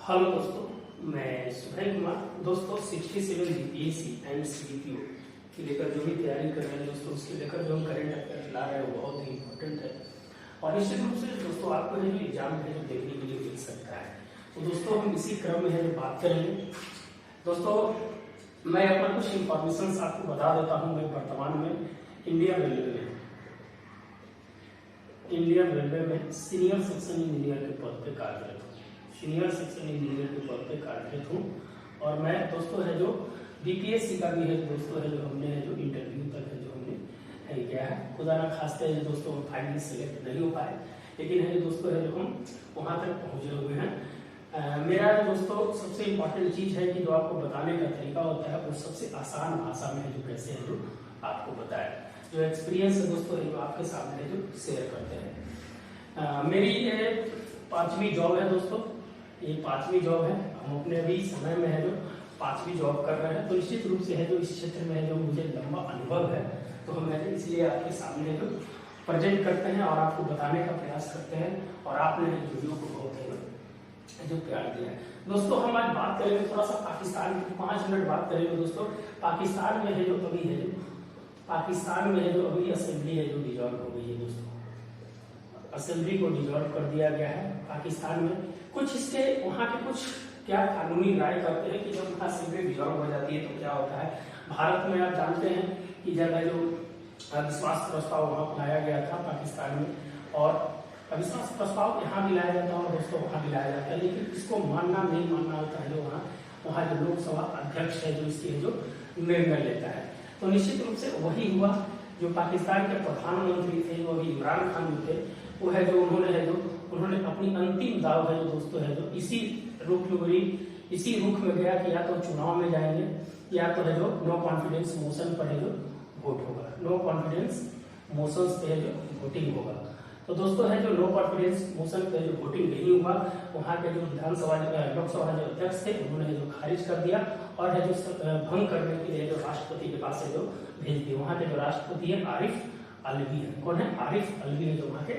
Hello दोस्तों, मैं सुधीर कुमार। दोस्तों 67 बीपीएससी एंड सीपीओ की लेकर जो भी तैयारी कर रहे हैं दोस्तों, उसके लेकर जो हम करेंट अफेयर ला रहे हैं वो बहुत ही इम्पोर्टेंट है और निश्चित रूप से दोस्तों आपको जो एग्जाम है जो देखने के लिए मिल सकता है। तो दोस्तों हम इसी क्रम में है जो बात करेंगे। दोस्तों मैं अपना कुछ इंफॉर्मेशन आपको बता देता हूँ। मैं वर्तमान में इंडियन रेलवे में सीनियर सेक्शन इंजीनियर के पद पे कार्यरत हूँ। सीनियर सेक्शन इंजीनियर के पद पे कार्यरत हूँ और मैं दोस्तों है जो बीपीएससी का भी है दोस्तों है जो हमने है जो इंटरव्यू तक है जो हमने किया है। खुदा ना खास्ते है दोस्तों हम फाइनली सिलेक्ट नहीं हो पाए, लेकिन है दोस्तों है जो हम वहाँ तक पहुँचे हुए हैं। मेरा दोस्तों सबसे इम्पोर्टेंट चीज़ है कि जो आपको बताने का तरीका होता है वो सबसे आसान भाषा में है जो कैसे है जो आपको बताया, जो एक्सपीरियंस है दोस्तों है जो आपके सामने है जो शेयर करते हैं। मेरी ये 5वीं जॉब है दोस्तों, ये 5वीं जॉब है। हम अपने अभी समय में है जो 5वीं जॉब कर रहे हैं, तो निश्चित रूप से है जो इस क्षेत्र में है जो मुझे लंबा अनुभव है, तो हम इसलिए आपके सामने जो प्रेजेंट करते हैं और आपको बताने का प्रयास करते हैं और आपने वीडियो को बहुत है जो प्यार दिया है। दोस्तों हम आज बात करेंगे थोड़ा सा पाकिस्तान की, 5 मिनट बात करेंगे दोस्तों। पाकिस्तान में है जो अभी है जो पाकिस्तान में है जो अभी असेंबली है जो डिजॉल्व हो गई है दोस्तों। असेंबली को डिजॉल्व कर दिया गया है पाकिस्तान में। कुछ इसके वहाँ के कुछ क्या कानूनी राय करते हैं कि जब असेंबली डिजॉल्व हो जाती है तो क्या होता है। भारत में आप जानते हैं कि जब है जो अविश्वास प्रस्ताव वहाँ लाया गया था पाकिस्तान में, और अविश्वास प्रस्ताव यहाँ भी लाया जाता है और दोस्तों वहाँ भी लाया जाता है, लेकिन इसको मानना नहीं मानना होता है जो वहाँ जो लोकसभा अध्यक्ष है जो इसकी जो निर्णय लेता है। तो निश्चित रूप से वही हुआ। जो पाकिस्तान के प्रधानमंत्री थे वो अभी इमरान खान थे, वो है जो उन्होंने अपनी अंतिम दाव है जो दोस्तों है जो इसी रुख में गया कि या तो चुनाव में जाएंगे या तो है जो नो कॉन्फिडेंस मोशन पर है जो वोट होगा, नो कॉन्फिडेंस मोशन पे है जो वोटिंग होगा। तो दोस्तों है जो नो कॉन्फिडेंस मोशन पे जो वोटिंग नहीं हुआ, वहाँ के जो लोकसभा जो अध्यक्ष थे उन्होंने जो खारिज कर दिया और है जो भंग करने के लिए जो राष्ट्रपति के पास है जो भेज दिया। वहाँ के जो राष्ट्रपति है आरिफ अलवी है। कौन है? आरिफ अलवी है जो वहाँ के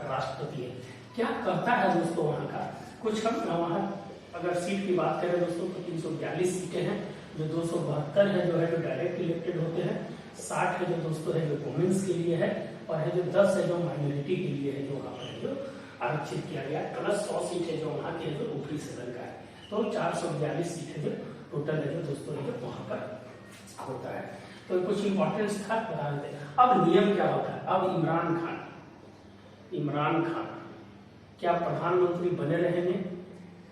राष्ट्रपति है। क्या करता है दोस्तों वहाँ का कुछ, हम वहाँ अगर सीट की बात करें दोस्तों तो 342 सीटें हैं, जो 272 है जो डायरेक्ट इलेक्टेड होते हैं, 60 है जो दोस्तों है जो वुमेन्स के लिए है और है जो 10 है जो माइनॉरिटी के लिए है जो वहाँ पर जो आरक्षित किया गया, प्लस 100 सीट है जो वहाँ के जो ऊपरी सदन का है। तो 442 सीट है जो टोटल है जो दोस्तों है जो वहाँ पर होता है। तो कुछ इंपॉर्टेंस था बता देते हैं। अब नियम क्या होता है। अब इमरान खान क्या प्रधानमंत्री बने रहेंगे,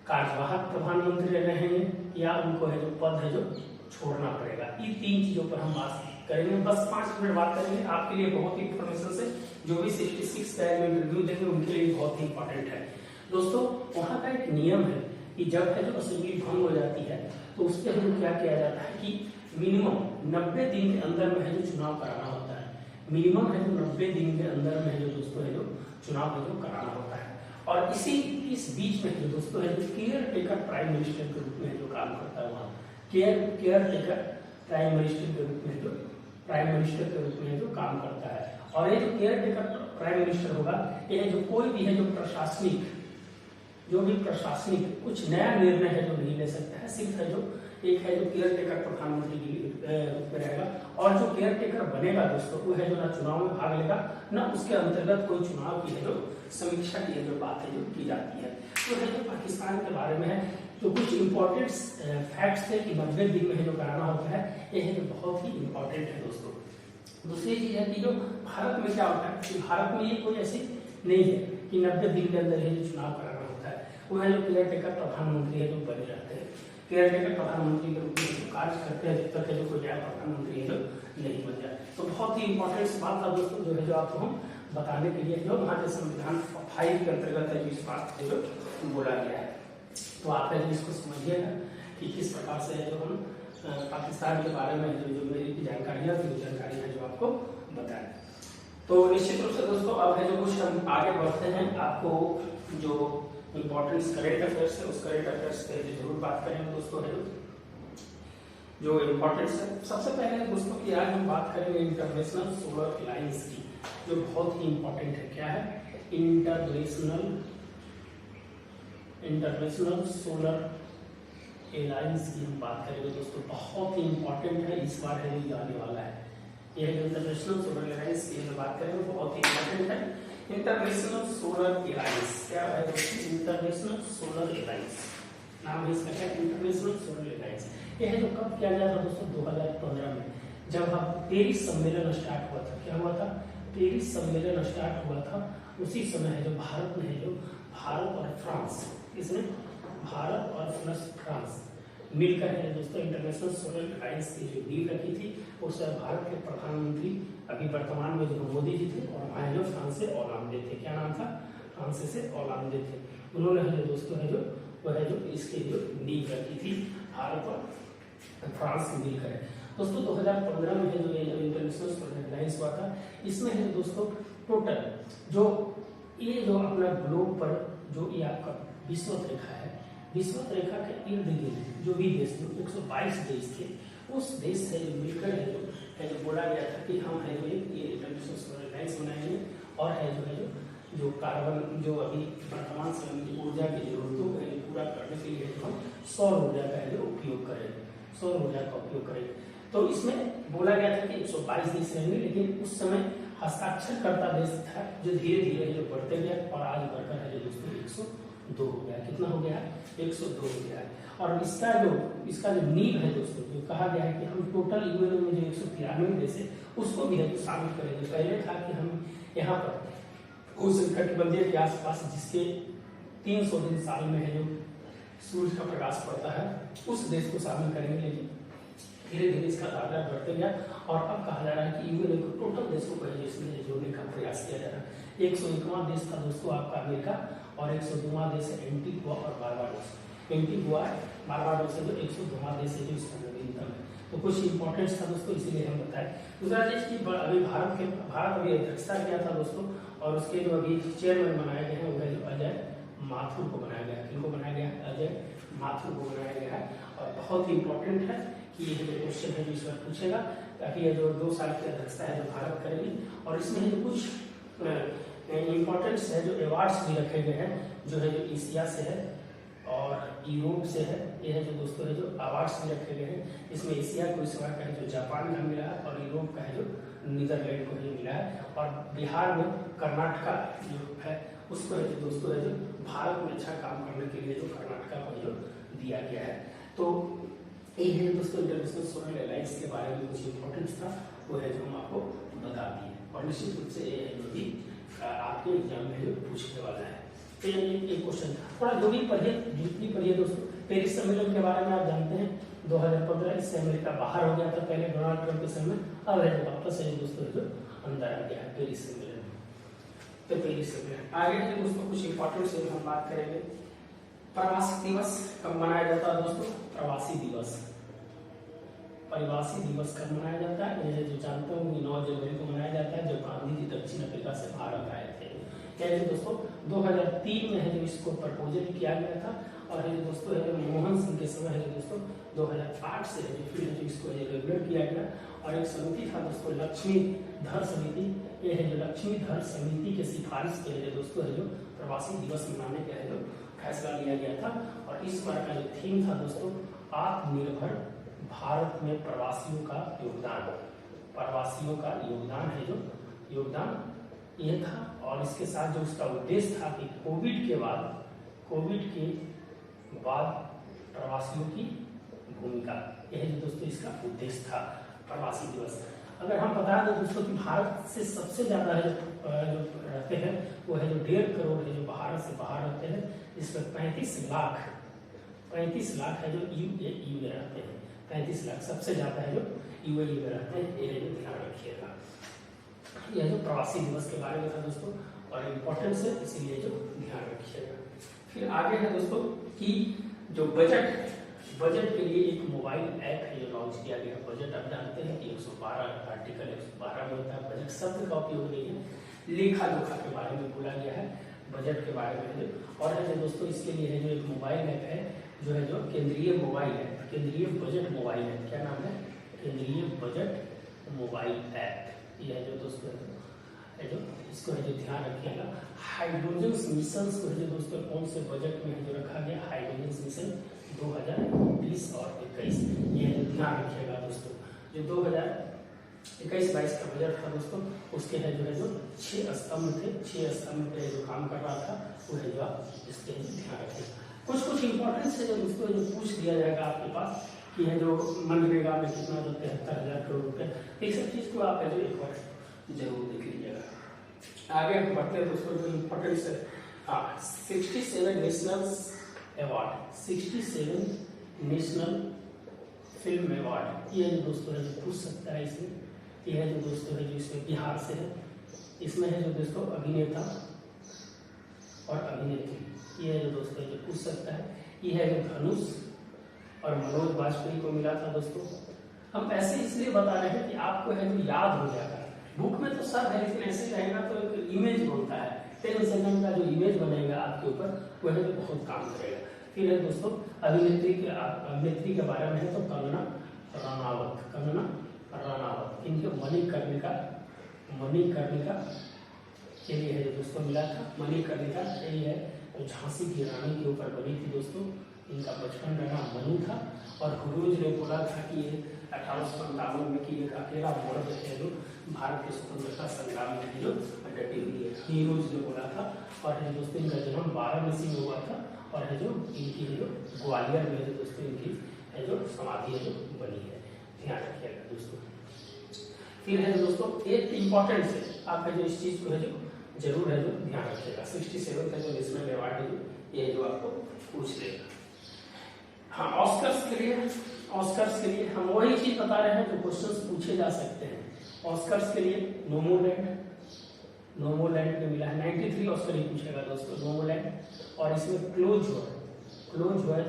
कार्यवाहक प्रधानमंत्री रहेंगे, या उनको है जो पद है जो छोड़ना पड़ेगा। ये 3 चीजों पर हम बात करेंगे। बस 5 मिनट बात करेंगे। आपके लिए बहुत ही इंफॉर्मेशन से जो भी 66 का इंटरव्यू देंगे उनके लिए बहुत ही इंपॉर्टेंट है दोस्तों। वहाँ का एक नियम है कि जब है जो असेंबली भंग हो जाती है तो उस पर हम क्या किया जाता है कि मिनिमम 90 दिन के अंदर में है जो चुनाव कराना होता है। मिनिमम है जो 90 दिन के अंदर में है जो दोस्तों है जो चुनाव है जो कराना होता है। और इस बीच में जो दोस्तों है जो केयर टेकर प्राइम मिनिस्टर के रूप में जो काम करता है, वहाँ केयर टेकर प्राइम मिनिस्टर के रूप में जो काम करता है। और ये जो केयर टेकर प्राइम मिनिस्टर होगा, ये जो कोई भी है जो प्रशासनिक कुछ नया निर्णय है जो नहीं ले सकता है। सिर्फ है जो एक है जो केयर टेकर प्रधानमंत्री के रूप में रहेगा, और जो केयर टेकर बनेगा दोस्तों वो है जो ना चुनाव में भाग लेगा ना उसके अंतर्गत कोई चुनाव की है जो समीक्षा की है जो बात है जो की जाती है। तो है जो पाकिस्तान के बारे में है तो कुछ इंपॉर्टेंट फैक्ट्स थे कि 90 दिन में है जो कराना होता है, ये है जो बहुत ही इंपॉर्टेंट है दोस्तों। दूसरी चीज है कि जो भारत में क्या होता है कि भारत में ये कोई ऐसी नहीं है कि 90 दिन के अंदर है जो चुनाव कराना होता है। वो है जो केयर टेकर प्रधानमंत्री है जो बने रहते हैं, केयर टेकर प्रधानमंत्री के रूप में कार्य करते हैं जब तक है जो कोई नया प्रधानमंत्री है जो नहीं बन जाए। तो बहुत ही इंपॉर्टेंट बात था दोस्तों जो है जो आपको हम बताने के लिए जो वहाँ के संविधान 5 के अंतर्गत है जो इस बात को जो बोला गया है। तो आप है जो इसको समझिएगा कि किस प्रकार से है जो हम पाकिस्तान के बारे में जो मेरी जानकारियाँ है जो आपको बताएं। तो निश्चित रूप से दोस्तों अब है जो कुछ हम आगे बढ़ते हैं। आपको जो इम्पोर्टेंट करेंट अफेयर्स है उस करेंट अफेयर्स पे जरूर बात करेंगे दोस्तों है जो इम्पोर्टेंस है। सबसे पहले दोस्तों की आज हम बात करेंगे इंटरनेशनल सोलर अलायंस की, जो बहुत ही इंपॉर्टेंट है। क्या है? इंटरनेशनल इंटरनेशनल सोलर एलायंस की हम बात करेंगे दोस्तों, बहुत ही इंपॉर्टेंट है, इस बार है जो आने वाला है। यह जो इंटरनेशनल सोलर एलायंस की हम बात करेंगे बहुत ही इंपॉर्टेंट है। इंटरनेशनल सोलर एलायंस क्या है दोस्तों? इंटरनेशनल सोलर एलायंस नाम है इसका, क्या? International Solar Alliance. यह जो कब किया गया था दोस्तों? 2015 में, जब हम पेरिस सम्मेलन स्टार्ट हुआ था। क्या हुआ था? पेरिस सम्मेलन स्टार्ट हुआ था। उसी समय है जो भारत में है जो भारत और फ्रांस, इसमें भारत और फ्रांस मिलकर है दोस्तों इंटरनेशनल सोलर एलायंस की जो नींव रखी थी। उस भारत के प्रधानमंत्री अभी वर्तमान में जो मोदी जी थे, और वहाँ जो फ्रांस से ओलांदे थे। क्या नाम था? फ्रांस से ओलांदे थे। उन्होंने जो दोस्तों है जो वह है जो इसकी जो नींव रखी थी, भारत और फ्रांस मिलकर। दोस्तों 2015 में है जो इंटरनेशनल सोलर एलायंस हुआ था। इसमें है दोस्तों टोटल जो ये जो अपना ग्लोब पर जो ये आपका विषुवत रेखा है, विषुवत रेखा के इर्द गिर्द जो भी देश, 122 देश थे, उस देश से मिलकर है जो बोला गया था कि हम है जो ये इंटरनेशनल सोलर एलायंस बनाएंगे, और है जो कार्बन जो अभी वर्तमान समय की ऊर्जा की जरूरतों को पूरा करने के लिए हम सौर ऊर्जा का जो उपयोग करेंगे, सौर ऊर्जा का उपयोग करेंगे। तो इसमें बोला गया था कि 122 देश रहेंगे, लेकिन उस समय हस्ताक्षर करता देश था जो धीरे धीरे जो बढ़ते गया, और आज बढ़कर है जो दोस्तों 102 हो गया। कितना हो गया? 102 हो गया है। और इसका जो नींव है दोस्तों, जो कहा गया है कि हम टोटल यूएन में जो 193 देश है उसको भी है शामिल करेंगे। पहले था कि हम यहाँ पर उष्णकटिबंधीय के आसपास जिसके 300 दिन साल में है जो सूर्य का प्रकाश पड़ता है, उस देश को शामिल करेंगे, लेकिन धीरे धीरे इसका तादाद बढ़ते गया, और अब कहा जा रहा है कि यूएन को टोटल देशों को इसमें जोड़ने का प्रयास किया जा रहा है। 101वां देश था दोस्तों आपका अमेरिका, और 102वां देश है एंटीगुआ और बारबाडोस। एंटीगुआ बारबाडोस है जो 102वां देश है जो इसका नवीनतम है। तो कुछ इंपॉर्टेंस था दोस्तों, इसीलिए हम बताएं। दूसरा देश की अभी भारत अभी अध्यक्षता किया था दोस्तों, और उसके जो अभी चेयरमैन बनाए गए हैं वो है जो अजय माथुर को बनाया गया। किनको बनाया गया? अजय माथुर को बनाया गया है। और बहुत ही इंपॉर्टेंट है कि ये जो क्वेश्चन है जो इस बार पूछेगा, ताकि ये जो 2 साल की अध्यक्षता है जो भारत करेगी। और इसमें जो कुछ इंपॉर्टेंस है, जो अवार्ड्स भी रखे गए हैं, जो है जो एशिया से है और यूरोप से है। ये है जो दोस्तों है जो अवार्ड्स भी रखे गए हैं। इसमें एशिया को इस बार का है जो जापान का मिला है, और यूरोप का है जो नीदरलैंड को ही मिला है। और बिहार में कर्नाटका जो है उसको है जो दोस्तों है जो भारत में अच्छा काम करने के लिए जो कर्नाटका को जो दिया गया है। तो ये है दोस्तों इंटरनेशनल सोलर एलायंस के बारे में कुछ इंपॉर्टेंस था, वो है जो हम आपको बता दिए। और निश्चित रूप से ये है जो भी आपके एग्जाम में जो पूछने वाला है। तो ये एक क्वेश्चन था, थोड़ा जो भी पढ़िए दोस्तों। पेरिस सम्मेलन के बारे में आप जानते हैं 2015 इससे अमेरिका बाहर हो गया था पहले डोनाल्ड ट्रंप के समय, अब है वापस है दोस्तों जो अंदर आ गया है पेरिस सम्मेलन। तो पेरिस सम्मेलन आगे है दोस्तों, कुछ इंपॉर्टेंट से हम बात करेंगे। प्रवासी दिवस कब मनाया जाता है दोस्तों? प्रवासी दिवस कब मनाया जाता है? ये जो जानते हो 9 जनवरी को मनाया जाता है, जब गांधी जी दक्षिण अफ्रीका से भारत आए थे। क्या है दोस्तों? 2003 में है जो इसको प्रपोजल किया गया था, और है दोस्तों है मनमोहन सिंह के समय है दोस्तों 2008 से है जो फिर है जो इसको रेगुलर किया गया। और एक समिति था दोस्तों लक्ष्मीधर समिति, ये है जो लक्ष्मीधर समिति के सिफारिश पे है दोस्तों है जो प्रवासी दिवस मनाने का है जो फैसला लिया गया था। और इस बार का जो थीम था दोस्तों आत्मनिर्भर भारत में प्रवासियों का योगदान। प्रवासियों का योगदान है जो योगदान ये था। और इसके साथ जो उसका उद्देश्य था कि कोविड के बाद प्रवासियों की भूमिका, यह जो दोस्तों इसका उद्देश्य था प्रवासी दिवस। अगर हम बता दें दोस्तों कि भारत से सबसे ज्यादा है जो रहते हैं वो है जो 1.5 करोड़ है जो भारत से बाहर रहते हैं, इसमें 35 लाख है जो यूएई में रहते हैं। 35 लाख सबसे ज्यादा है जो यूएई में रहते हैं, ये ध्यान रखिएगा। यह जो प्रवासी दिवस के बारे में था दोस्तों, और इम्पोर्टेंस है इसीलिए जो ध्यान रखिएगा। फिर आगे है दोस्तों कि जो बजट के लिए एक मोबाइल ऐप है जो लॉन्च किया गया। बजट आप जानते हैं कि 112 आर्टिकल 112 में होता है। बजट शब्द का उपयोग नहीं है, लेखा जोखा के बारे में बोला गया है, बजट के बारे में है। और है जो दोस्तों इसके लिए है जो एक मोबाइल ऐप है जो है जो केंद्रीय मोबाइल ऐप, केंद्रीय बजट मोबाइल ऐप। क्या नाम है? केंद्रीय बजट मोबाइल ऐप। यह है जो दोस्तों है जो इसको है जो ध्यान रखिएगा। हाइड्रोजन मिशन को है जो दोस्तों कौन से बजट में है जो रखा गया, हाइड्रोजन मिशन 2020 और 21, ये जो ध्यान रखिएगा दोस्तों। जो 2021-22 का बजट था दोस्तों, उसके है जो 6 स्तंभ थे, 6 स्तंभ पे जो काम कर रहा था वो है जो आप इसके ध्यान रखिएगा। कुछ इंपॉर्टेंस है जो दोस्तों जो पूछ दिया जाएगा आपके पास कि है जो मनरेगा में कितना जो 73,000 करोड़ रुपए, इस सब चीज को आप है जो एक बार जरूर देख लीजिएगा। आगे हम बढ़ते हैं दोस्तों, जो इम्पोर्टेंस है 67 national award, 67 national film award, ये जो दोस्तों है जो पूछ सकता है इसमें। ये है जो दोस्तों है जो इसमें बिहार से है, इसमें है जो दोस्तों अभिनेता और अभिनेत्री, ये है जो दोस्तों जो पूछ सकता है। ये है जो धनुष और मनोज वाजपेयी को मिला था दोस्तों। हम ऐसे इसलिए बता रहे हैं कि आपको है जो याद हो जाएगा, बुक में तो सब है लेकिन ऐसे रहेगा तो एक इमेज बनता है, 10 सेकंड का जो इमेज बनेगा आपके ऊपर वो है जो बहुत काम करेगा। फिर है दोस्तों अभिनेत्री के बारे में है तो कंगना रनावत, कंगना रनावत, इनके मणिकर्णिका के लिए है जो दोस्तों मिला था। मणिकर्णिका यही है जो झांसी की रानी के ऊपर बनी थी दोस्तों। इनका बचपन का नाम मनु था और हुरूज ने बोला था कि ये 1857 में कि एक अकेला मर्द है जो भारत के स्वतंत्रता संग्राम में जो डटी हुई है, हीरोज ने बोला था। और है दोस्तों इनका जन्म वाराणसी में हुआ था और है जो इनकी है जो ग्वालियर में जो दोस्तों इनकी है जो समाधि है जो बनी है, ध्यान रखिएगा दोस्तों। फिर है दोस्तों एक इम्पोर्टेंट है, आप है जो इस चीज को है जो जरूर है जो ध्यान रखिएगा। 67 का जो नेशनल अवार्ड है जो ये जो आपको पूछ लेगा। हाँ, ऑस्कर्स के लिए हम वही चीज बता रहे हैं जो क्वेश्चंस पूछे जा सकते हैं। ऑस्कर्स के लिए नोमोलैंड में मिला है, 93 ऑस्कर ही पूछेगा दोस्तों, नोमोलैंड। और इसमें क्लोज जो है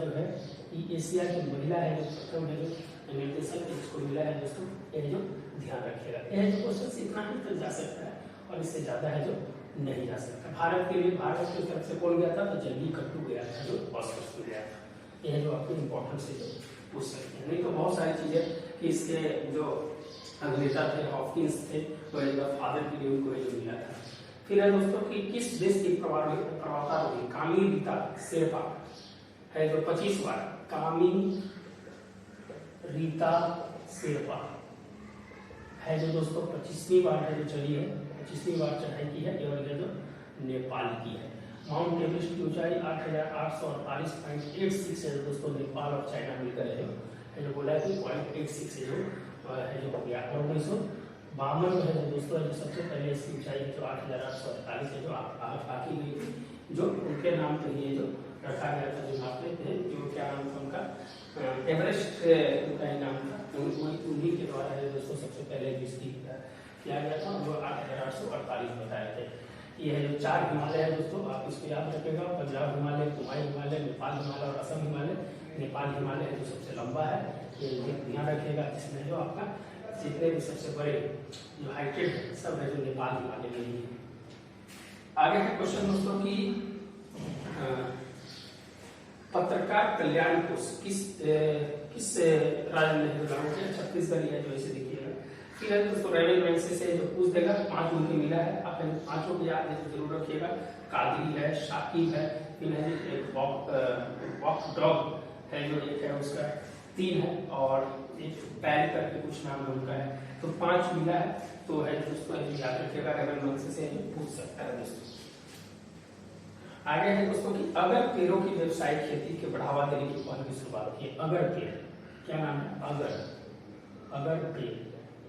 ये एशिया की महिला है जो प्रथम है जो निर्देशक है जिसको मिला है दोस्तों, ये जो ध्यान रखिएगा। यह जो क्वेश्चन इतना ही तक जा सकता है और इससे ज्यादा है जो नहीं जा सकता। भारत के लिए भारत की तरफ से कौन गया था तो जल्दी कट्टू गया था जो ऑस्कर्स में गया था। यह जो आपको इम्पोर्टेंस है जो पूछ सकते हैं। नहीं तो बहुत सारी चीजें कि इसके जो अभिनेता थे हॉकिंस थे तो फादर के लिए उनको जो मिला था। फिर है दोस्तों कि किस देश की प्रवक्ता रही कामी रीता शेरपा है जो 25 बार, कामी रीता शेरपा है जो दोस्तों 25वीं बार है जो चली है, 25वीं बार चढ़ाई की है और ये जो नेपाल की है। माउंट एवरेस्ट की ऊंचाई 8,848.86 है दोस्तों, नेपाल और चाइना मिलकर है जो बोला है कि 0.86 है जो हो गया। और 1952 में है दोस्तों जो सबसे पहले इसकी ऊंचाई है जो 8,848 है जो आकी गई थी, जो उनके नाम पे ये जो रखा गया था, जो नापते थे जो क्या नाम था उनका, एवरेस्ट का ही नाम था, उन्हीं के द्वारा है दोस्तों सबसे पहले इसकी किया गया था, जो 8,848 बताए थे। ये है जो 4 हिमालय है दोस्तों, आप इसको याद रखेगा, पंजाब हिमालय, कुमाई हिमालय, नेपाल हिमालय और असम हिमालय। नेपाल हिमालय है जो सबसे लंबा है, ये ध्यान रखिएगा, जिसमें जो आपका जितने भी सबसे बड़े जो हाइटेड है सब है जो नेपाल हिमालय में ही है। आगे का क्वेश्चन दोस्तों की पत्रकार कल्याण कोष किस राज्य में लागू किया, छत्तीसगढ़ है जो इसे देखिएगा। फिर है दोस्तों रेवेन्यू से जो पूछ देगा, 5 उनके मिला है, आप 5 को याद जरूर रखिएगा। कादरी है, शाकिब है, फिर है एक वॉक डॉग है जो एक है उसका 3 है, और एक पैर करके कुछ नाम है उनका है, तो 5 मिला है। तो है दोस्तों याद रखिएगा, रेवेन्यू से पूछ सकता है दोस्तों। आगे है दोस्तों कि अगर पेड़ों की व्यवसायिक खेती के बढ़ावा देने की पहल की शुरुआत की। अगर पेड़, क्या नाम है, अगर पेड़,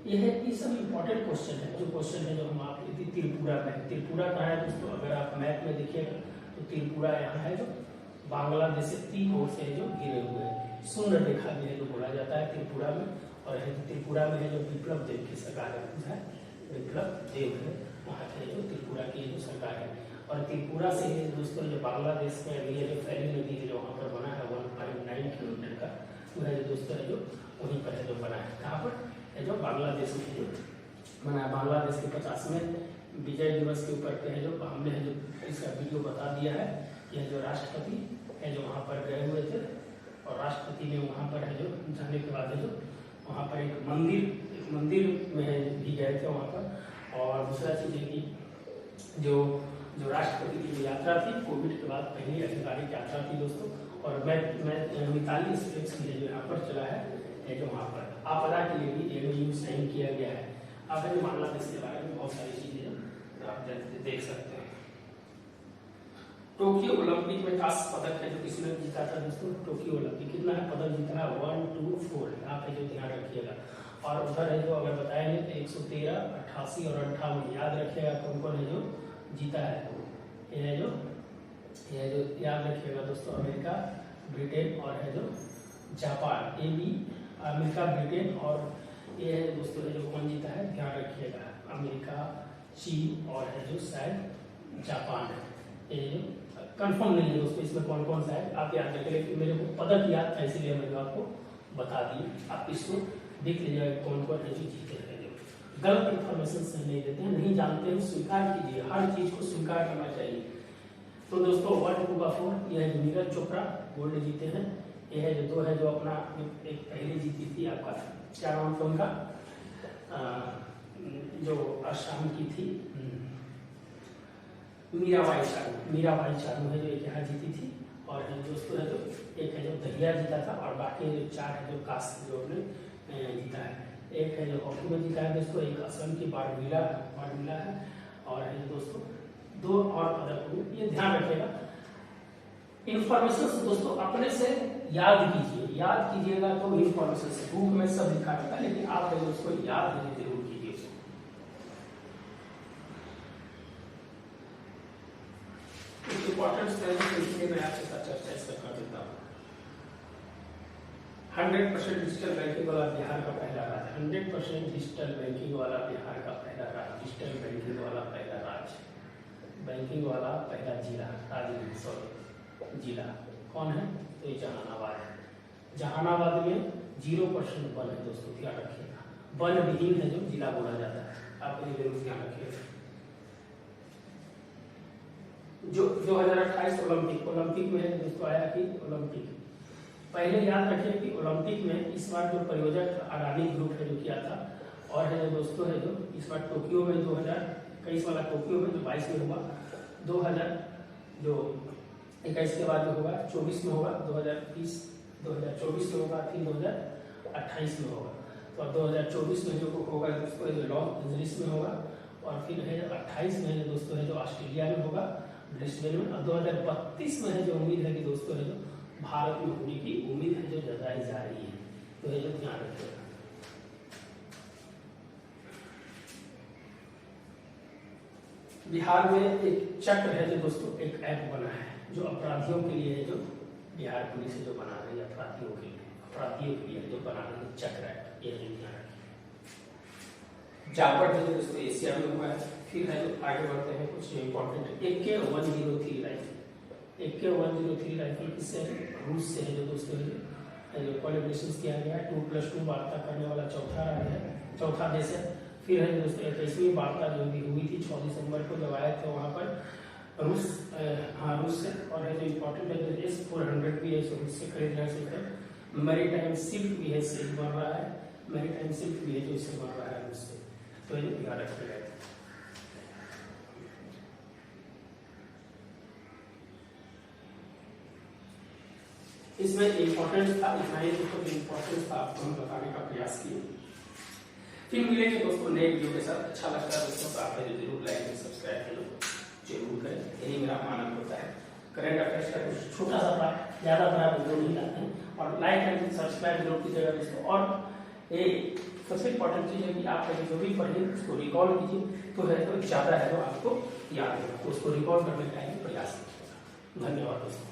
यह ये सब इम्पोर्टेंट क्वेश्चन है। जो क्वेश्चन है जो हम आपके त्रिपुरा में, त्रिपुरा कहाँ है दोस्तों, अगर आप मैप में देखिएगा तो त्रिपुरा यहाँ है जो बांग्लादेश से 3 ओर से जो घिरे हुए है, शून्य रेखा भी है जो बोला जाता है त्रिपुरा में। और है त्रिपुरा में है जो विप्लव देव की सरकार है, विप्लव देव है वहाँ है जो त्रिपुरा की जो सरकार है। और त्रिपुरा से दोस्तों जो बांग्लादेश में अभी जो फैली नदी है जो वहाँ पर बना है 1.9 किलोमीटर का, वो है दोस्तों जो वहीं पर है जो बना है, कहाँ पर है जो बांग्लादेश में जो बना है। बांग्लादेश के 50वें विजय दिवस के ऊपर है जो हमने है जो इसका वीडियो बता दिया है। यह जो राष्ट्रपति है जो वहाँ पर गए हुए थे और राष्ट्रपति ने वहाँ पर है जो जाने के बाद है जो वहाँ पर एक मंदिर में भी गए थे वहाँ पर, और दूसरा चीज है कि जो जो राष्ट्रपति की जो यात्रा थी कोविड के बाद पहली आधिकारिक यात्रा थी दोस्तों। और मैं मिताली एक्सप्रेस की जो यहाँ पर चला है जो वहाँ पर आपदा के लिए भी एमओयू साइन किया गया है। आपने बांग्लादेश के बारे में बहुत सारी चीजें आप देख सकते हैं। टोक्यो ओलंपिक में कांस्य पदक है जो किसने जीता था दोस्तों? टोक्यो ओलंपिक कितना है पदक जीता है? 1, 2, 4। आप जो ध्यान रखिएगा। और उधर है जो अगर बताएंगे तो 113, 88 और 58 याद रखिएगा कौन कौन है जो जीता है। ये जो याद रखिएगा दोस्तों, अमेरिका, ब्रिटेन और है जो जापान। ये भी अमेरिका, ब्रिटेन और ये है दोस्तों है जो कौन जीता है ध्यान रखिएगा, अमेरिका, चीन और है जो शायद जापान है। ये कंफर्म नहीं है दोस्तों इसमें कौन कौन सा है, आप याद रखिएगा कि मेरे को पदक याद था इसीलिए मैंने आपको बता दी। आप इसको देख लीजिएगा कौन कौन है जो जीते हैं। गलत इंफॉर्मेशन से नहीं देते हैं, नहीं जानते हैं, स्वीकार कीजिए, हर चीज को स्वीकार करना चाहिए। तो दोस्तों 1, 2 का 4 यह है नीरज चोपड़ा गोल्ड जीते हैं। यह है जो 2 है जो अपना एक पहले जीती थी आपका क्या नाम था उनका जो असम की थी मीराबाई चानू है जो एक यहाँ जीती थी। और दोस्तों है जो एक है जो दहिया जीता था और बाकी जो 4 है जो कास्ट जो अपने जीता है। एक है जो हॉकी में जीता है दोस्तों, एक असम की बारमिला है और है दोस्तों 2 और पदक। ये ध्यान रखिएगा इंफॉर्मेशन दोस्तों अपने से याद कीजिएगा तो इंफॉर्मेशन से बुक में सब लिखा रहता है लेकिन आप उसको याद जरूर कीजिए। इंपॉर्टेंट मैं आपके साथ चर्चा कर देता हूँ। 100% डिजिटल बैंकिंग वाला बिहार का पहला राज्य, 100% डिजिटल बैंकिंग वाला बिहार का पहला राज्य, डिजिटल बैंकिंग वाला पहला राज्य, बैंकिंग वाला पहला जिला, जिला कौन है? तो ये जहानाबाद है। जहानाबाद में 0% वन है दोस्तों, ध्यान रखिएगा। वन विहीन है जो जिला बोला जाता है, आप ये जरूर ध्यान रखिएगा। जो 2028 ओलंपिक में है दोस्तों आया कि ओलंपिक पहले याद रखिए कि ओलंपिक में इस बार जो प्रयोजक अडानी ग्रुप है जो किया था। और है दोस्तों है जो इस बार टोक्यो में 2021 वाला टोक्यो में जो 22 में हुआ, 2021 के बाद जो होगा 24 में होगा, 2024 में होगा, फिर 2028 में होगा। तो 2024 में जो होगा दोस्तों जो लॉस एंजलिस में होगा और फिर है 28 में है दोस्तों है जो ऑस्ट्रेलिया में होगा ब्रिस्बेन में। और 2032 में है जो उम्मीद है कि दोस्तों है जो भारत में होने की उम्मीद है जो जताई जा रही है। तो ये जो ध्यान रखिएगा। बिहार में एक चक्र है जो दोस्तों एक ऐप बना है जो अपराधियों के लिए है जो बिहार पुलिस जो बना रही है अपराधियों के लिए जो बना रही है चक्र ऐप। ये ध्यान रखिए। जापट है जो दोस्तों एशिया में हुआ है। फिर है जो आगे बढ़ते हैं कुछ important AK-103 rifle. AK-103 rifle किससे है? रूस से है जो दोस्तों जो कोलैबोरेशन किया गया है। 2+2 वार्ता करने वाला चौथा देश है। फिर है दोस्तों 21वीं वार्ता जो भी हुई थी 6 दिसंबर को जब आए थे वहाँ पर रूस से। और है जो इम्पोर्टेंट है जो S-400 भी है रूस से खरीद रहे हैं। मैरीटाइम शिप भी है इससे बन रहा है, मैरीटाइम शिप भी है जो इससे बन रहा है रूस से। तो ये ध्यान रखिएगा। इसमें इम्पोर्टेंस था, इतना ही दोस्तों इम्पोर्टेंस था आपको हम बताने का प्रयास किए। फिर मिलेंगे दोस्तों नए वीडियो के साथ। अच्छा लगता है दोस्तों तो आप जरूर लाइक और सब्सक्राइब जरूर करें, यही मेरा मानना होता है। करंट अफेयर्स का कुछ छोटा सा ज्यादा बड़ा वीडियो नहीं लाते हैं और लाइक एंड सब्सक्राइब जरूर कीजिएगा दोस्तों। और ये सबसे इम्पोर्टेंट चीज है कि आप जो भी पढ़िए उसको रिकॉल कीजिए तो है तो ज्यादा है तो आपको याद होगा, तो उसको रिकॉल करने का प्रयास कीजिएगा। धन्यवाद दोस्तों।